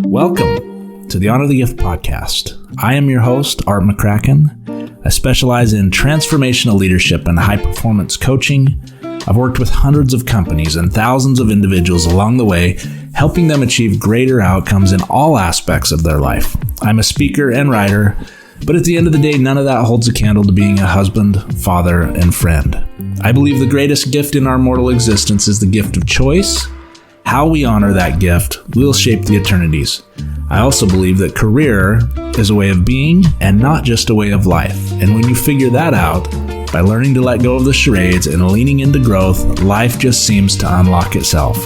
Welcome to the Honor the Gift podcast. I am your host, Art McCracken. I specialize in transformational leadership and high-performance coaching. I've worked with hundreds of companies and thousands of individuals along the way, helping them achieve greater outcomes in all aspects of their life. I'm a speaker and writer, but at the end of the day, none of that holds a candle to being a husband, father, and friend. I believe the greatest gift in our mortal existence is the gift of choice. How we honor that gift will shape the eternities. I also believe that career is a way of being and not just a way of life. And when you figure that out, by learning to let go of the charades and leaning into growth, life just seems to unlock itself.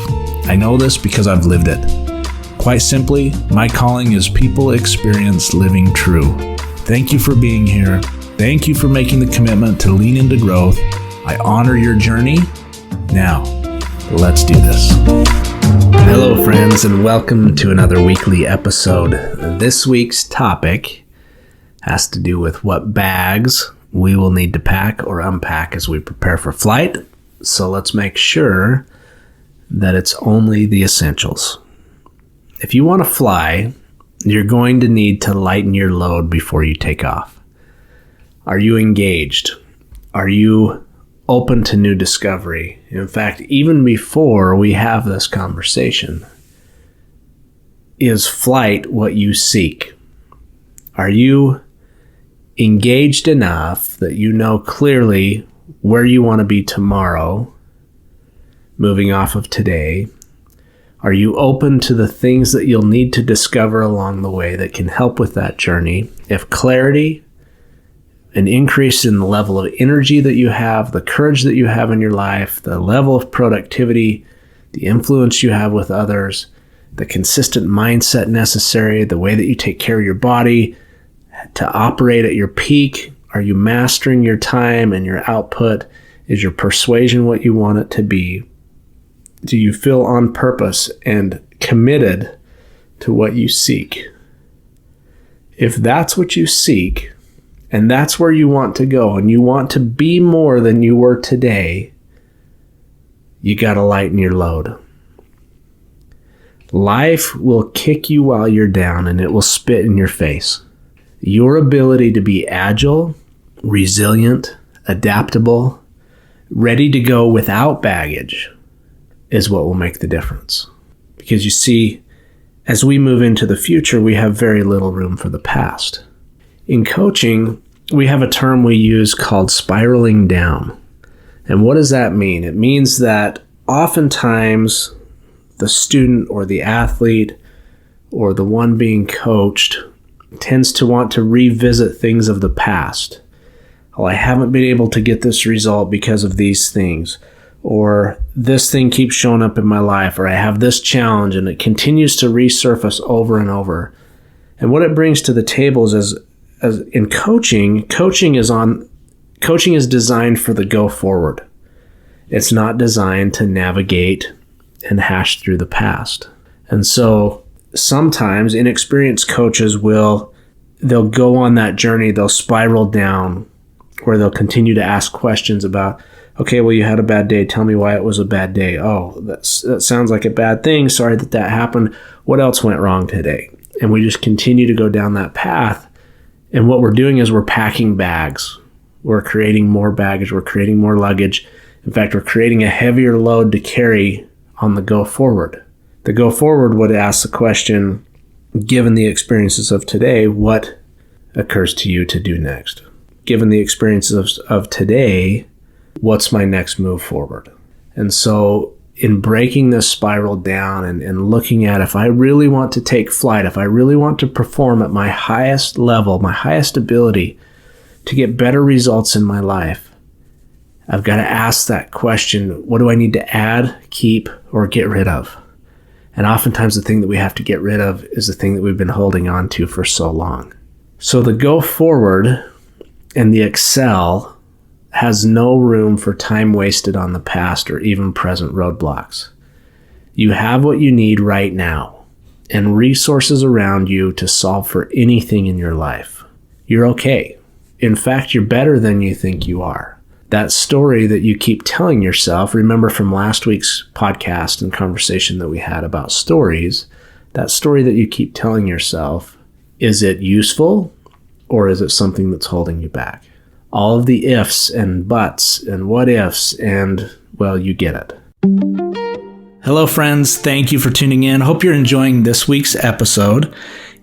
I know this because I've lived it. Quite simply, my calling is people experience living true. Thank you for being here. Thank you for making the commitment to lean into growth. I honor your journey. Now, let's do this. Hello, friends, and welcome to another weekly episode. This week's topic has to do with what bags we will need to pack or unpack as we prepare for flight. So let's make sure that it's only the essentials. If you want to fly, you're going to need to lighten your load before you take off. Are you engaged? Are you open to new discovery? In fact, even before we have this conversation, is flight what you seek? Are you engaged enough that you know clearly where you want to be tomorrow, moving off of today? Are you open to the things that you'll need to discover along the way that can help with that journey? If clarity, an increase in the level of energy that you have, the courage that you have in your life, the level of productivity, the influence you have with others, the consistent mindset necessary, the way that you take care of your body to operate at your peak. Are you mastering your time and your output? Is your persuasion what you want it to be? Do you feel on purpose and committed to what you seek? If that's what you seek, and that's where you want to go, and you want to be more than you were today, you got to lighten your load. Life will kick you while you're down, and it will spit in your face. Your ability to be agile, resilient, adaptable, ready to go without baggage is what will make the difference. Because you see, as we move into the future, we have very little room for the past. In coaching, we have a term we use called spiraling down. And what does that mean? It means that oftentimes the student or the athlete or the one being coached tends to want to revisit things of the past. Oh, I haven't been able to get this result because of these things. Or this thing keeps showing up in my life. Or I have this challenge and it continues to resurface over and over. And what it brings to the table is as in coaching is designed for the go forward. It's not designed to navigate and hash through the past. And so sometimes inexperienced coaches they'll go on that journey, they'll spiral down, where they'll continue to ask questions about, okay, well, you had a bad day. Tell me why it was a bad day. Oh, that sounds like a bad thing. Sorry that happened. What else went wrong today? And we just continue to go down that path. And what we're doing is we're packing bags. We're creating more baggage. We're creating more luggage. In fact, we're creating a heavier load to carry on the go forward. The go forward would ask the question, given the experiences of today, what occurs to you to do next? Given the experiences of today, what's my next move forward? And so in breaking this spiral down and looking at, if I really want to take flight, if I really want to perform at my highest level, my highest ability to get better results in my life, I've got to ask that question, what do I need to add, keep, or get rid of? And oftentimes the thing that we have to get rid of is the thing that we've been holding on to for so long. So the go forward and the excel has no room for time wasted on the past or even present roadblocks. You have what you need right now and resources around you to solve for anything in your life. You're okay. In fact, you're better than you think you are. That story that you keep telling yourself, remember from last week's podcast and conversation that we had about stories, That story that you keep telling yourself, is it useful or is it something that's holding you back? All of the ifs and buts and what ifs and, well, you get it. Hello, friends. Thank you for tuning in. Hope you're enjoying this week's episode.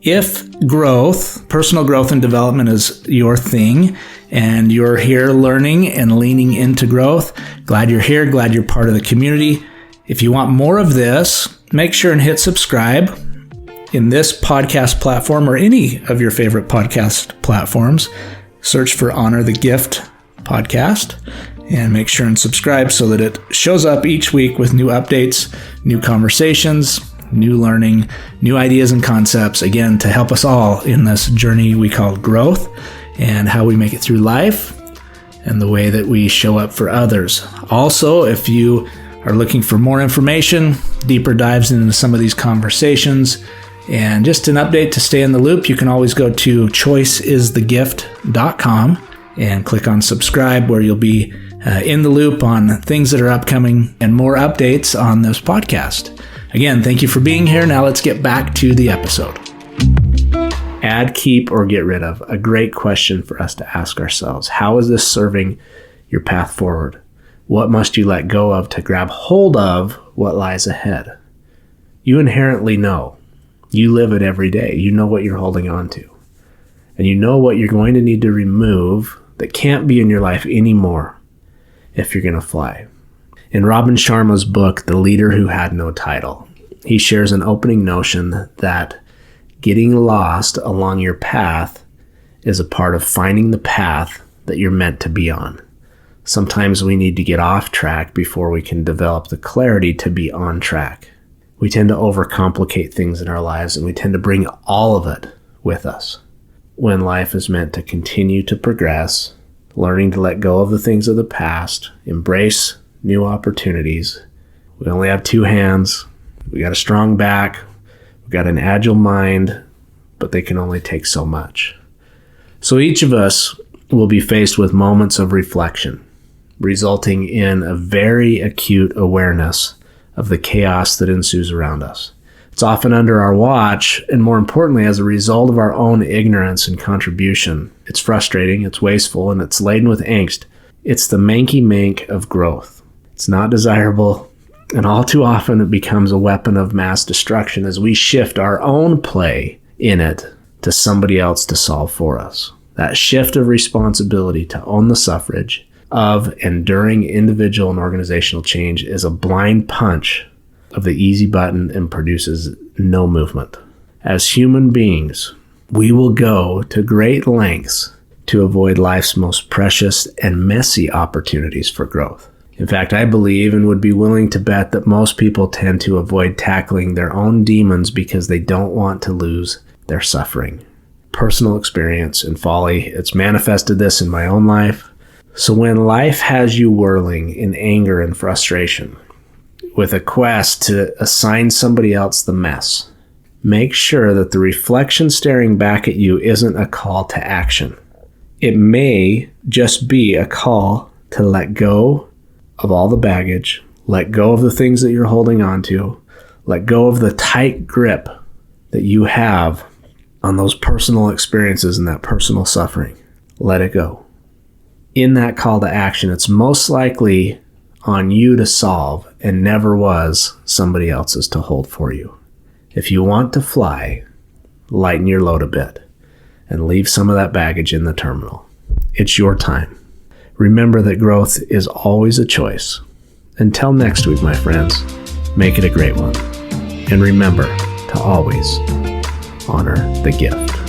If growth, personal growth and development is your thing and you're here learning and leaning into growth, glad you're here, glad you're part of the community. If you want more of this, make sure and hit subscribe in this podcast platform or any of your favorite podcast platforms. Search for Honor the Gift podcast and make sure and subscribe so that it shows up each week with new updates, new conversations, new learning, new ideas and concepts, again, to help us all in this journey we call growth and how we make it through life and the way that we show up for others. Also, if you are looking for more information, deeper dives into some of these conversations, and just an update to stay in the loop, you can always go to choiceisthegift.com and click on subscribe, where you'll be in the loop on things that are upcoming and more updates on this podcast. Again, thank you for being here. Now let's get back to the episode. Add, keep, or get rid of. A great question for us to ask ourselves. How is this serving your path forward? What must you let go of to grab hold of what lies ahead? You inherently know. You live it every day. You know what you're holding on to. And you know what you're going to need to remove that can't be in your life anymore if you're going to fly. In Robin Sharma's book, The Leader Who Had No Title, he shares an opening notion that getting lost along your path is a part of finding the path that you're meant to be on. Sometimes we need to get off track before we can develop the clarity to be on track. We tend to overcomplicate things in our lives, and we tend to bring all of it with us when life is meant to continue to progress, learning to let go of the things of the past, embrace new opportunities. We only have two hands. We got a strong back. We got an agile mind, but they can only take so much. So each of us will be faced with moments of reflection, resulting in a very acute awareness of the chaos that ensues around us. It's often under our watch, and more importantly, as a result of our own ignorance and contribution. It's frustrating, it's wasteful, and it's laden with angst. It's the manky-mank of growth. It's not desirable, and all too often it becomes a weapon of mass destruction as we shift our own play in it to somebody else to solve for us. That shift of responsibility to own the suffrage of enduring individual and organizational change is a blind punch of the easy button and produces no movement. As human beings, we will go to great lengths to avoid life's most precious and messy opportunities for growth. In fact, I believe and would be willing to bet that most people tend to avoid tackling their own demons because they don't want to lose their suffering. Personal experience and folly, it's manifested this in my own life. So when life has you whirling in anger and frustration with a quest to assign somebody else the mess, make sure that the reflection staring back at you isn't a call to action. It may just be a call to let go of all the baggage, let go of the things that you're holding on to, let go of the tight grip that you have on those personal experiences and that personal suffering. Let it go. In that call to action, it's most likely on you to solve and never was somebody else's to hold for you. If you want to fly, lighten your load a bit and leave some of that baggage in the terminal. It's your time. Remember that growth is always a choice. Until next week, my friends, make it a great one. And remember to always honor the gift.